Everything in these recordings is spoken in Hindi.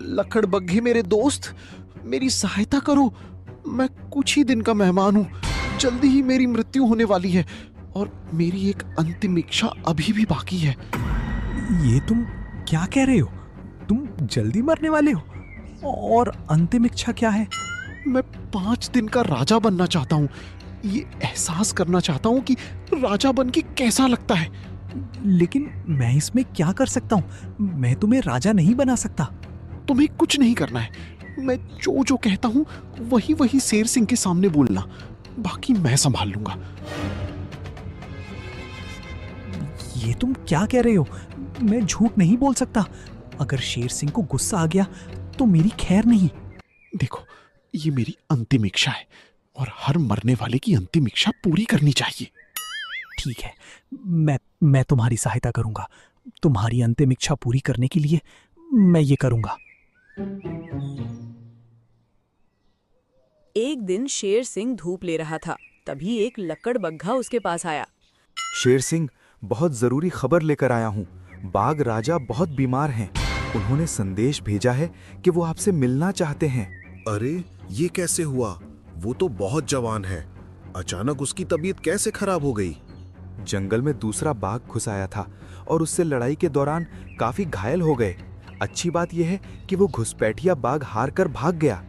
लकड़बग्घे मेरे दोस्त, मेरी सहायता करो। मैं कुछ ही दिन का मेहमान हूँ, जल्दी ही मेरी मृत्यु होने वाली है और मेरी एक अंतिम इच्छा अभी भी बाकी है। ये तुम क्या कह रहे हो? तुम जल्दी मरने वाले हो? और अंतिम इच्छा क्या है? मैं 5 दिन का राजा बनना चाहता हूँ। ये एहसास करना चाहता हूँ कि राजा बन के कैसा लगता है। लेकिन मैं इसमें क्या कर सकता हूँ? मैं तुम्हें राजा नहीं बना सकता। तुम्हें कुछ नहीं करना है। मैं जो जो कहता हूँ वही वही शेर सिंह के सामने बोलना, बाकी मैं संभाल लूंगा। ये तुम क्या कह रहे हो? मैं झूठ नहीं बोल सकता। अगर शेर सिंह को गुस्सा आ गया तो मेरी खैर नहीं। देखो, ये मेरी अंतिम इच्छा है और हर मरने वाले की अंतिम इच्छा पूरी करनी चाहिए। ठीक है, मैं तुम्हारी सहायता करूंगा। तुम्हारी अंतिम इच्छा पूरी करने के लिए मैं ये करूंगा। एक दिन शेर सिंह धूप ले रहा था, तभी एक लकड़बग्घा उसके पास आया। शेर सिंह, बहुत जरूरी खबर लेकर आया हूँ। बाघ राजा बहुत बीमार हैं। उन्होंने संदेश भेजा है कि वो आपसे मिलना चाहते हैं। अरे, ये कैसे हुआ? वो तो बहुत जवान है। अचानक उसकी तबीयत कैसे खराब हो गई? जंगल में दूसरा बाघ घुस आया था और उससे लड़ाई के दौरान काफी घायल हो गए। अच्छी बात यह है कि वो घुसपैठिया बाघ हार कर भाग गया।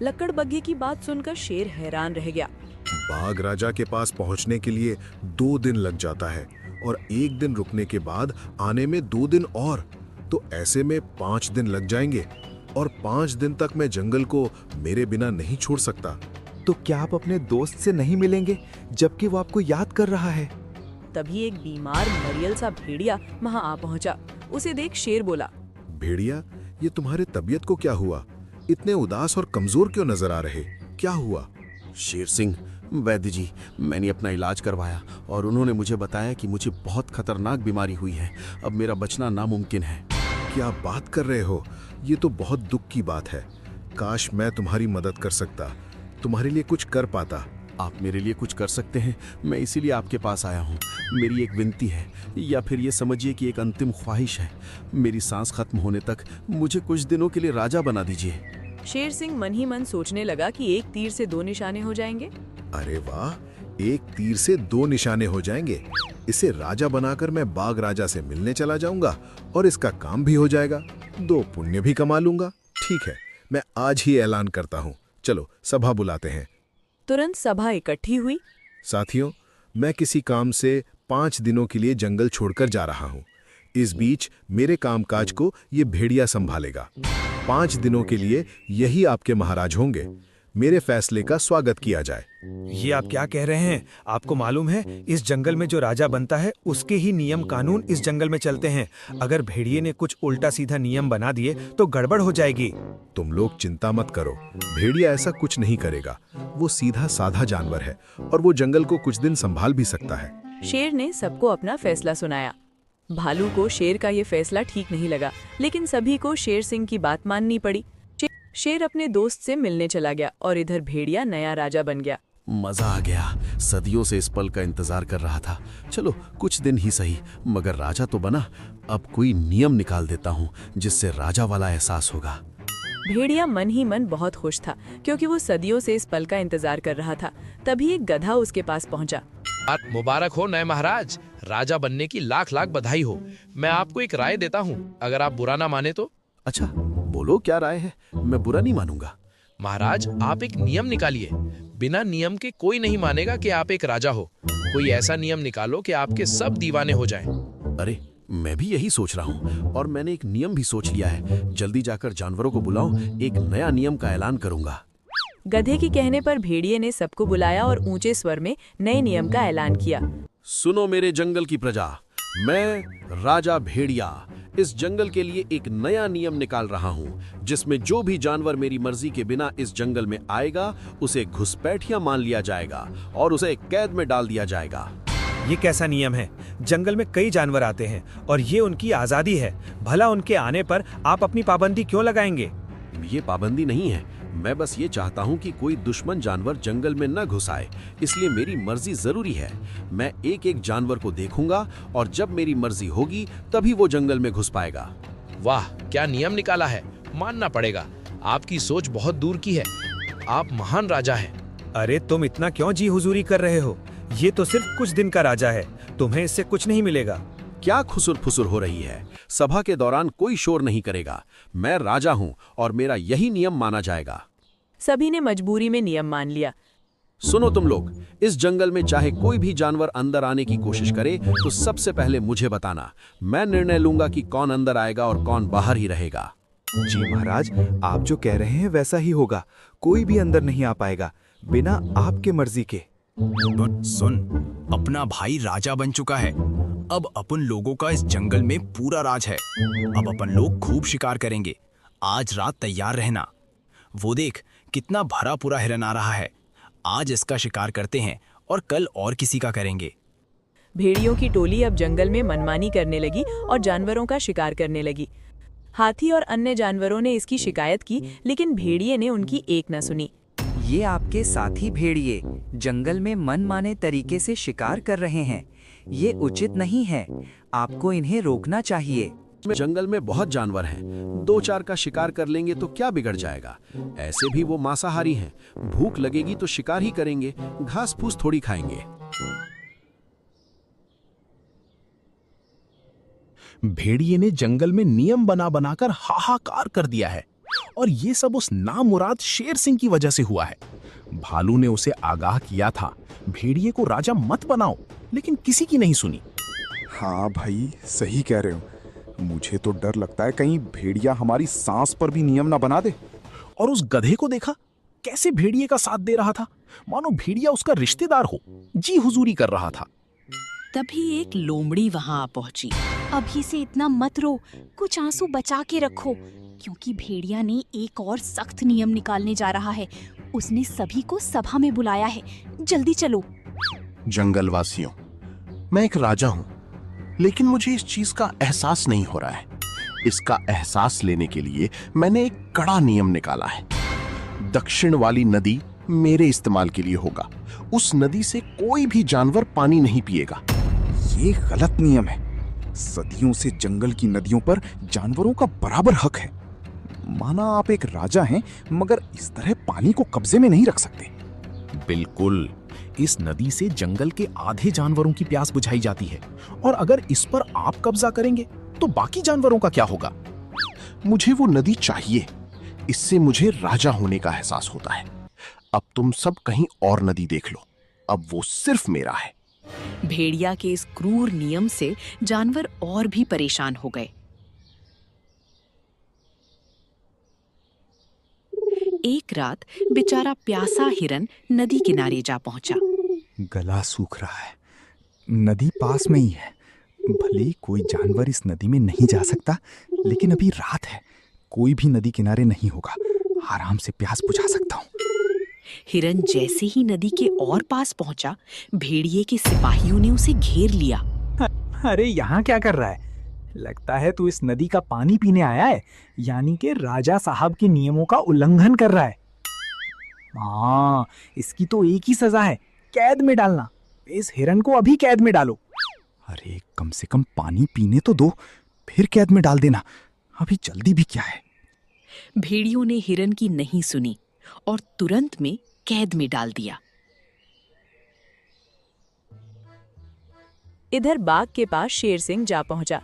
लकड़बग्घे की बात सुनकर शेर हैरान रह गया। बाघ राजा के पास पहुंचने के लिए 2 दिन लग जाता है और 1 दिन रुकने के बाद आने में 2 दिन और, तो ऐसे में 5 दिन लग जाएंगे और 5 दिन तक मैं जंगल को मेरे बिना नहीं छोड़ सकता। तो क्या आप अपने दोस्त से नहीं मिलेंगे जबकि वो आपको याद कर रहा है? तभी एक बीमार मरियल सा भेड़िया वहां आ पहुंचा। उसे देख शेर बोला, भेड़िया, ये तुम्हारे तबीयत को क्या हुआ? इतने उदास और कमजोर क्यों नजर आ रहे? क्या हुआ? शेर सिंह, वैद्य जी, मैंने अपना इलाज करवाया और उन्होंने मुझे बताया कि मुझे बहुत खतरनाक बीमारी हुई है। अब मेरा बचना नामुमकिन है। क्या बात कर रहे हो? ये तो बहुत दुख की बात है। काश मैं तुम्हारी मदद कर सकता, तुम्हारे लिए कुछ कर पाता। आप मेरे लिए कुछ कर सकते हैं, मैं इसीलिए आपके पास आया हूँ। मेरी एक विनती है, या फिर ये समझिए कि एक अंतिम ख्वाहिश है। मेरी सांस खत्म होने तक मुझे कुछ दिनों के लिए राजा बना दीजिए। शेर सिंह मन ही मन सोचने लगा कि एक तीर से 2 निशाने हो जाएंगे। अरे वाह, एक तीर से 2 निशाने हो जाएंगे। इसे राजा बनाकर मैं बाघ राजा से मिलने चला जाऊंगा और इसका काम भी हो जाएगा। 2 पुण्य भी कमा लूंगा। ठीक है, मैं आज ही ऐलान करता हूँ। चलो सभा बुलाते हैं। तुरंत सभा इकट्ठी हुई। साथियों, मैं किसी काम से 5 दिनों के लिए जंगल छोड़कर जा रहा हूँ। इस बीच मेरे कामकाज को ये भेड़िया संभालेगा। 5 दिनों के लिए यही आपके महाराज होंगे। मेरे फैसले का स्वागत किया जाए। ये आप क्या कह रहे हैं? आपको मालूम है, इस जंगल में जो राजा बनता है उसके ही नियम कानून इस जंगल में चलते हैं। अगर भेड़िए ने कुछ उल्टा सीधा नियम बना दिए तो गड़बड़ हो जाएगी। तुम लोग चिंता मत करो, भेड़िया ऐसा कुछ नहीं करेगा। वो सीधा साधा जानवर है और वो जंगल को कुछ दिन संभाल भी सकता है। शेर ने सबको अपना फैसला सुनाया। भालू को शेर का ये फैसला ठीक नहीं लगा, लेकिन सभी को शेर सिंह की बात माननी पड़ी। शेर अपने दोस्त से मिलने चला गया और इधर भेड़िया नया राजा बन गया। मजा आ गया। सदियों से इस पल का इंतजार कर रहा था। चलो कुछ दिन ही सही, मगर राजा तो बना। अब कोई नियम निकाल देता हूँ जिससे राजा वाला एहसास होगा। भेड़िया मन ही मन बहुत खुश था, क्योंकि वो सदियों से इस पल का इंतजार कर रहा था। तभी एक गधा उसके पास पहुंचा। मुबारक हो नए महाराज, राजा बनने की लाख लाख बधाई हो। मैं आपको एक राय देता हूँ, अगर आप बुरा ना माने तो। अच्छा, बोलो क्या राय है? मैं बुरा नहीं मानूंगा। महाराज, आप एक नियम निकालिए। बिना नियम के कोई नहीं मानेगा कि आप एक राजा हो। कोई ऐसा नियम निकालो कि आपके सब दीवाने हो जाएं। अरे, मैं भी यही सोच रहा हूँ और मैंने एक नियम भी सोच लिया है। जल्दी जाकर जानवरों को बुलाओ, एक नया नियम का ऐलान करूंगा। गधे के कहने पर भेड़िए ने सबको बुलाया और ऊंचे स्वर में नए नियम का ऐलान किया। सुनो मेरे जंगल की प्रजा, मैं राजा भेड़िया इस जंगल के लिए एक नया नियम निकाल रहा हूँ, जिसमें जो भी जानवर मेरी मर्जी के बिना इस जंगल में आएगा उसे घुसपैठिया मान लिया जाएगा और उसे कैद में डाल दिया जाएगा। ये कैसा नियम है? जंगल में कई जानवर आते हैं और ये उनकी आजादी है। भला उनके आने पर आप अपनी पाबंदी क्यों लगाएंगे? ये पाबंदी नहीं है, मैं बस ये चाहता हूँ कि कोई दुश्मन जानवर जंगल में न घुस आए, इसलिए मेरी मर्जी जरूरी है। मैं एक एक जानवर को देखूंगा और जब मेरी मर्जी होगी तभी वो जंगल में घुस पाएगा। वाह, क्या नियम निकाला है। मानना पड़ेगा, आपकी सोच बहुत दूर की है। आप महान राजा हैं। अरे तुम इतना क्यों जी हुजूरी कर रहे हो? ये तो सिर्फ कुछ दिन का राजा है, तुम्हें इससे कुछ नहीं मिलेगा। क्या खुसुर फुसुर हो रही है? सभा के दौरान कोई शोर नहीं करेगा। मैं राजा हूं और मेरा यही नियम माना जाएगा। सभी ने मजबूरी में नियम मान लिया। सुनो तुम लोग, इस जंगल में चाहे कोई भी जानवर अंदर आने की कोशिश करे तो सबसे पहले मुझे बताना। मैं निर्णय लूंगा कि कौन अंदर आएगा और कौन बाहर ही रहेगा। जी महाराज, आप जो कह रहे हैं वैसा ही होगा। कोई भी अंदर नहीं आ पाएगा बिना आपके मर्जी के। सुन, अपना भाई राजा बन चुका है। अब अपन लोगों का इस जंगल में पूरा राज है। अब अपन लोग खूब शिकार करेंगे। आज रात तैयार रहना। वो देख, कितना भरा पूरा हिरन आ रहा है। आज इसका शिकार करते हैं और कल और किसी का करेंगे। भेड़ियों की टोली अब जंगल में मनमानी करने लगी और जानवरों का शिकार करने लगी। हाथी और अन्य जानवरों ने इसकी शिकायत की, लेकिन भेड़िए ने उनकी एक न सुनी। ये आपके साथी भेड़िए जंगल में मनमाने तरीके से शिकार कर रहे हैं। ये उचित नहीं है। आपको इन्हें रोकना चाहिए। जंगल में बहुत जानवर हैं। 2-4 का शिकार कर लेंगे तो क्या बिगड़ जाएगा? ऐसे भी वो मांसाहारी हैं। भूख लगेगी तो शिकार ही करेंगे, घास फूस थोड़ी खाएंगे। भेड़िए ने जंगल में नियम बना बनाकर हाहाकार कर दिया है और ये सब उस नामुराद शेर सिंह की वजह से हुआ है। भालू ने उसे आगाह किया था, भेड़िए को राजा मत बनाओ, लेकिन किसी की नहीं सुनी। हाँ भाई, सही कह रहे हो। मुझे तो डर लगता है कहीं भेड़िया हमारी सांस पर भी नियम ना बना दे। और उस गधे को देखा, कैसे भेड़िए का साथ दे रहा था, मानो भेड़िया उसका रिश्तेदार हो, जी हुजूरी कर रहा था। तभी एक लोमड़ी वहां आ पहुंची। अभी से इतना मत रो, कुछ आंसू बचा के रखो, क्योंकि भेड़िया ने एक और सख्त नियम निकालने जा रहा है। उसने सभी को सभा में बुलाया है। जल्दी चलो। जंगलवासियों, मैं एक राजा हूं, लेकिन मुझे इस चीज का एहसास नहीं हो रहा है। इसका एहसास लेने के लिए मैंने एक कड़ा नियम निकाला है। दक्षिण वाली नदी मेरे इस्तेमाल के लिए होगा। उस नदी से कोई भी जानवर पानी नहीं पिएगा। ये गलत नियम है। सदियों से जंगल की नदियों पर जानवरों का बराबर हक है। माना आप एक राजा हैं, मगर इस तरह पानी को कब्जे में नहीं रख सकते। बिल्कुल, इस नदी से जंगल के आधे जानवरों की प्यास बुझाई जाती है, और अगर इस पर आप कब्जा करेंगे तो बाकी जानवरों का क्या होगा? मुझे वो नदी चाहिए। इससे मुझे राजा होने का एहसास होता है। अब तुम सब कहीं और नदी देख लो, अब वो सिर्फ मेरा है। भेड़िया के इस क्रूर नियम से जानवर और भी परेशान हो गए। एक रात बेचारा प्यासा हिरन नदी किनारे जा पहुंचा। गला सूख रहा है। नदी पास में ही है। भले ही कोई जानवर इस नदी में नहीं जा सकता, लेकिन अभी रात है, कोई भी नदी किनारे नहीं होगा। आराम से प्यास बुझा सकता हूँ। हिरन जैसे ही नदी के और पास पहुंचा, भेड़िए के सिपाहियों ने उसे घेर लिया। अरे यहाँ क्या कर रहा है? लगता है तू इस नदी का पानी पीने आया है, यानी कि राजा साहब के नियमों का उल्लंघन कर रहा है। हाँ, इसकी तो एक ही सजा है, कैद में डालना। इस हिरन को अभी कैद में डालो। अरे कम से कम पानी पीने तो दो, फिर कैद में डाल देना। अभी जल्दी भी क्या है। भेड़ियों ने हिरन की नहीं सुनी और तुरंत में कैद में डाल दिया। इधर बाग के पास शेर सिंह जा पहुंचा।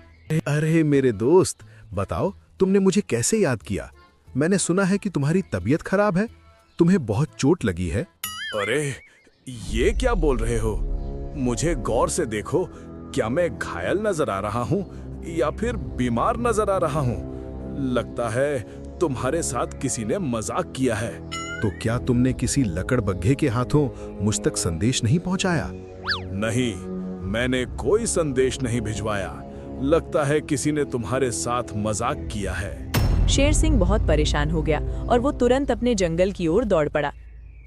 अरे मेरे दोस्त, बताओ तुमने मुझे कैसे याद किया? मैंने सुना है कि तुम्हारी तबीयत खराब है, तुम्हें बहुत चोट लगी है। अरे ये क्या बोल रहे हो? मुझे गौर से देखो, क्या मैं घायल नजर आ रहा हूँ या फिर बीमार नजर आ रहा हूँ? लगता है तुम्हारे साथ किसी ने मजाक किया है। तो क्या तुमने किसी लकड़बग्घे के हाथों मुझ तक संदेश नहीं पहुंचाया? नहीं, मैंने कोई संदेश नहीं भिजवाया। लगता है किसी ने तुम्हारे साथ मजाक किया है। शेर सिंह बहुत परेशान हो गया और वो तुरंत अपने जंगल की ओर दौड़ पड़ा।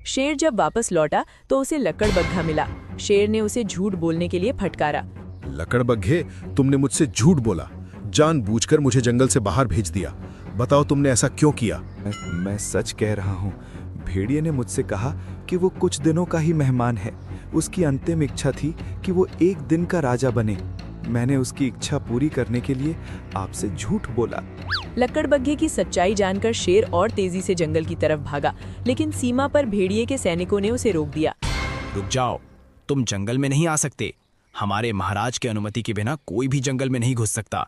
शेर जब वापस लौटा तो उसे लकड़बग्घा मिला। शेर ने उसे झूठ बोलने के लिए फटकारा। लकड़बग्घे, तुमने मुझसे झूठ बोला, जानबूझकर मुझे जंगल से बाहर भेज दिया। बताओ तुमने ऐसा क्यों किया? मैं सच कह रहा हूँ। भेड़िए ने मुझसे कहा कि वो कुछ दिनों का ही मेहमान है। उसकी अंतिम इच्छा थी कि वो एक दिन का राजा बने। मैंने उसकी इच्छा पूरी करने के लिए आपसे झूठ बोला। लक्कड़बग्घे की सच्चाई जानकर शेर और तेजी से जंगल की तरफ भागा, लेकिन सीमा पर भेड़िए के सैनिकों ने उसे रोक दिया। रुक जाओ, तुम जंगल में नहीं आ सकते। हमारे महाराज की अनुमति के बिना कोई भी जंगल में नहीं घुस सकता।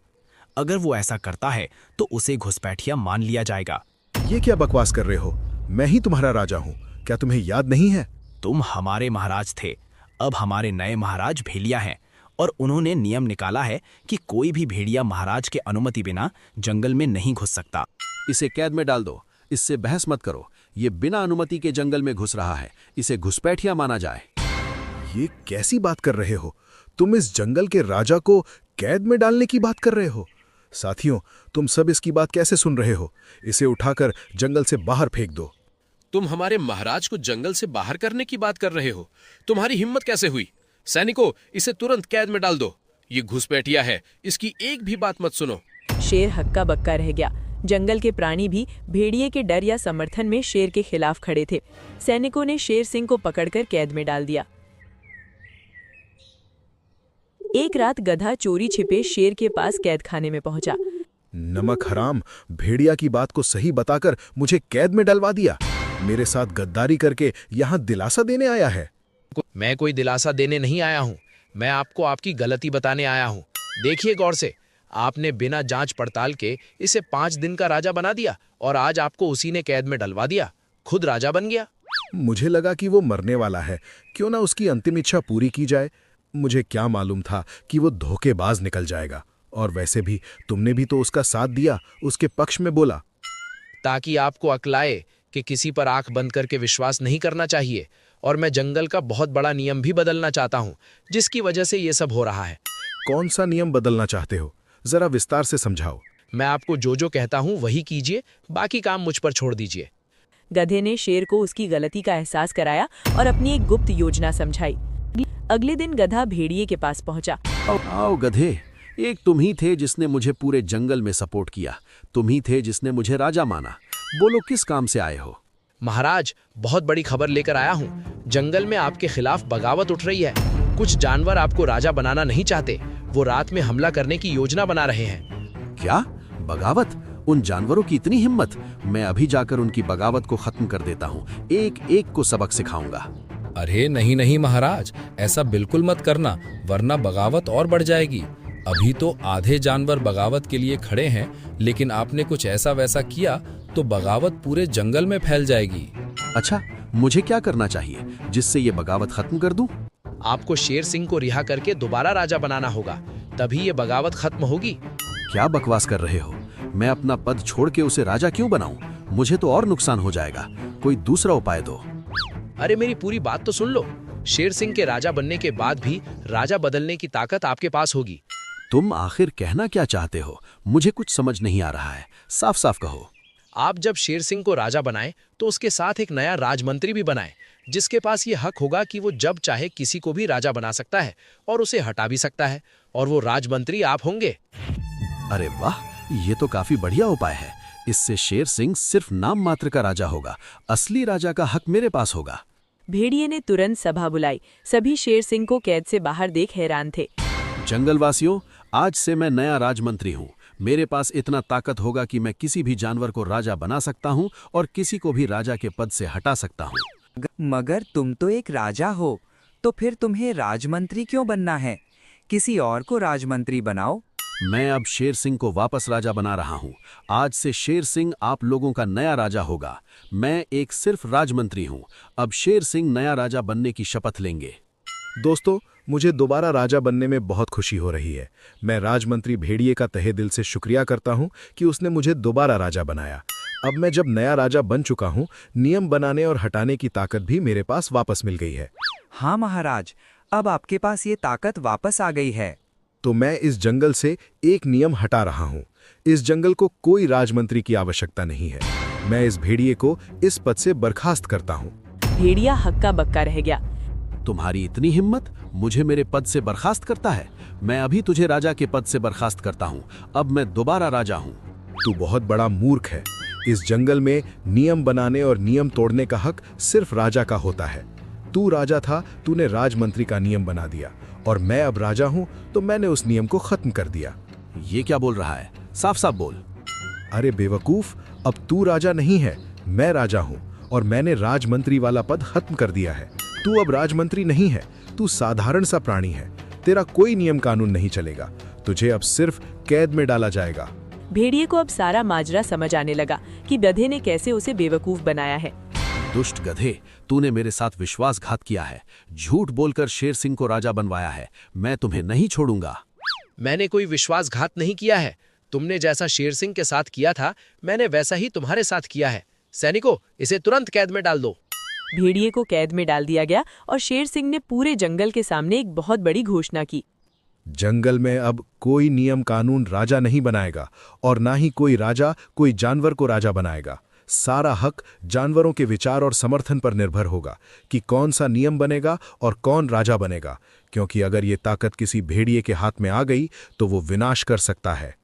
अगर वो ऐसा करता है तो उसे घुसपैठिया मान लिया जाएगा। ये क्या बकवास कर रहे हो? मैं ही तुम्हारा राजा हूँ, क्या तुम्हें याद नहीं है? तुम हमारे महाराज थे, अब हमारे नए महाराज भेड़िया हैं और उन्होंने नियम निकाला है कि कोई भी भेड़िया महाराज के अनुमति बिना जंगल में नहीं घुस सकता। इसे कैद में डाल दो, इससे बहस मत करो। ये बिना अनुमति के जंगल में घुस रहा है, इसे घुसपैठिया माना जाए। ये कैसी बात कर रहे हो? तुम इस जंगल के राजा को कैद में डालने की बात कर रहे हो? साथियों, तुम सब इसकी बात कैसे सुन रहे हो? इसे उठाकर जंगल से बाहर फेंक दो। तुम हमारे महाराज को जंगल से बाहर करने की बात कर रहे हो? तुम्हारी हिम्मत कैसे हुई? सैनिकों, इसे तुरंत कैद में डाल दो। ये घुसपैठिया है, इसकी एक भी बात मत सुनो। शेर हक्का बक्का रह गया। जंगल के प्राणी भी भेड़िए के डर या समर्थन में शेर के खिलाफ खड़े थे। सैनिकों ने शेर सिंह को पकड़कर कैद में डाल दिया। एक रात गधा चोरी छिपे शेर के पास कैद खाने में पहुंचा। नमक हराम, भेड़िया की बात को सही बताकर मुझे कैद में डलवा दिया। मेरे साथ गद्दारी करके यहाँ दिलासा देने आया है। मैं कोई दिलासा देने नहीं आया हूँ, मैं आपको आपकी गलती बताने आया हूँ। देखिए गौर से, आपने बिना जांच पड़ताल के इसे 5 दिन का राजा बना दिया और आज आपको उसी ने कैद में डलवा दिया। खुद राजा बन गया। मुझे लगा कि वो मरने वाला है, क्यों ना उसकी अंतिम इच्छा पूरी की जाए। मुझे क्या मालूम था कि वो धोखेबाज निकल जाएगा। और वैसे भी तुमने भी तो उसका साथ दिया, उसके पक्ष में बोला। ताकि आपको अक्लाए कि किसी पर आंख बंद करके विश्वास नहीं करना चाहिए। और मैं जंगल का बहुत बड़ा नियम भी बदलना चाहता हूँ, जिसकी वजह से ये सब हो रहा है। कौन सा नियम बदलना चाहते हो? जरा विस्तार से समझाओ। मैं आपको जो कहता हूँ वही कीजिए, बाकी काम मुझ पर छोड़ दीजिए। गधे ने शेर को उसकी गलती का एहसास कराया और अपनी एक गुप्त योजना समझाई। अगले दिन गधा भेड़िए के पास पहुंचा। आओ गधे, एक तुम ही थे जिसने मुझे पूरे जंगल में सपोर्ट किया। तुम ही थे जिसने मुझे राजा माना। बोलो, किस काम से आए हो? महाराज, बहुत बड़ी खबर लेकर आया हूँ। जंगल में आपके खिलाफ बगावत उठ रही है। कुछ जानवर आपको राजा बनाना नहीं चाहते, वो रात में हमला करने की योजना बना रहे हैं। क्या बगावत? उन जानवरों की इतनी हिम्मत? मैं अभी जाकर उनकी बगावत को खत्म कर देता हूँ, एक एक को सबक सिखाऊंगा। अरे नहीं नहीं महाराज, ऐसा बिल्कुल मत करना, वरना बगावत और बढ़ जाएगी। अभी तो आधे जानवर बगावत के लिए खड़े हैं, लेकिन आपने कुछ ऐसा वैसा किया तो बगावत पूरे जंगल में फैल जाएगी। अच्छा, मुझे क्या करना चाहिए जिससे ये बगावत खत्म कर दूं? आपको शेर सिंह को रिहा करके दोबारा राजा बनाना होगा, तभी ये बगावत खत्म होगी। क्या बकवास कर रहे हो? मैं अपना पद छोड़ के उसे राजा क्यों बनाऊं? मुझे तो और नुकसान हो जाएगा। कोई दूसरा उपाय दो। अरे मेरी पूरी बात तो सुन लो। शेर सिंह के राजा बनने के बाद भी राजा बदलने की ताकत आपके पास होगी। तुम आखिर कहना क्या चाहते हो? मुझे कुछ समझ नहीं आ रहा है, साफ साफ कहो। आप जब शेर सिंह को राजा बनाएं तो उसके साथ एक नया राजमंत्री भी बनाएं, जिसके पास ये हक होगा कि वो जब चाहे किसी को भी राजा बना सकता है और उसे हटा भी सकता है, और वो राजमंत्री आप होंगे। अरे वाह, ये तो काफी बढ़िया उपाय है। इससे शेर सिंह सिर्फ नाम मात्र का राजा होगा, असली राजा का हक मेरे पास होगा। भेड़िए ने तुरंत सभा बुलाई। सभी शेर सिंह को कैद से बाहर देख हैरान थे। जंगलवासियों, आज से मैं नया राजमंत्री हूँ। मेरे पास इतना ताकत होगा कि मैं किसी भी जानवर को राजा बना सकता हूँ और किसी को भी राजा के पद से हटा सकता हूँ। मगर तुम तो एक राजा हो, तो फिर तुम्हें राजमंत्री क्यों बनना है? किसी और को राजमंत्री बनाओ। मैं अब शेर सिंह को वापस राजा बना रहा हूँ। आज से शेर सिंह आप लोगों का नया राजा होगा। मैं एक सिर्फ राजमंत्री हूँ। अब शेर सिंह नया राजा बनने की शपथ लेंगे। दोस्तों, मुझे दोबारा राजा बनने में बहुत खुशी हो रही है। मैं राजमंत्री भेड़िए का तहे दिल से शुक्रिया करता हूँ कि उसने मुझे दोबारा राजा बनाया। अब मैं जब नया राजा बन चुका हूँ, नियम बनाने और हटाने की ताकत भी मेरे पास वापस मिल गई है। हाँ महाराज, अब आपके पास ये ताकत वापस आ गई है। तो मैं इस जंगल से एक नियम हटा रहा हूँ। इस जंगल को कोई राजमंत्री की आवश्यकता नहीं है। मैं इस भेड़िए को इस पद से बर्खास्त करता हूँ। भेड़िया हक्का बक्का रह गया। तुम्हारी इतनी हिम्मत, मुझे मेरे पद से बर्खास्त करता है? मैं अभी तुझे राजा के पद से बर्खास्त करता हूँ। अब मैं दोबारा राजा हूँ। तू बहुत बड़ा मूर्ख है। इस जंगल में नियम बनाने और नियम तोड़ने का हक सिर्फ राजा का होता है। तू राजा था, तूने राजमंत्री का नियम बना दिया और मैं अब राजा हूं तो मैंने उस नियम को खत्म कर दिया। ये क्या बोल रहा है? साफ साफ बोल। अरे बेवकूफ, अब तू राजा नहीं है, मैं राजा हूं और मैंने राजमंत्री वाला पद खत्म कर दिया है। तू अब राजमंत्री नहीं है, तू साधारण सा प्राणी है। तेरा कोई नियम कानून नहीं चलेगा, तुझे अब सिर्फ कैद में डाला जाएगा। भेड़िए को अब सारा माजरा समझ आने लगा कि गधे ने कैसे उसे बेवकूफ बनाया है। दुष्ट गधे, तूने मेरे साथ विश्वासघात किया है, झूठ बोलकर शेर सिंह को राजा बनवाया है। मैं तुम्हें नहीं छोड़ूंगा। मैंने कोई विश्वासघात नहीं किया है। तुमने जैसा शेर सिंह के साथ किया था, मैंने वैसा ही तुम्हारे साथ किया है। सैनिकों, इसे तुरंत कैद में डाल दो। भेड़िए को कैद में डाल दिया गया और शेर सिंह ने पूरे जंगल के सामने एक बहुत बड़ी घोषणा की। जंगल में अब कोई नियम कानून राजा नहीं बनाएगा और ना ही कोई राजा कोई जानवर को राजा बनाएगा। सारा हक जानवरों के विचार और समर्थन पर निर्भर होगा कि कौन सा नियम बनेगा और कौन राजा बनेगा, क्योंकि अगर ये ताकत किसी भेड़िए के हाथ में आ गई तो वो विनाश कर सकता है।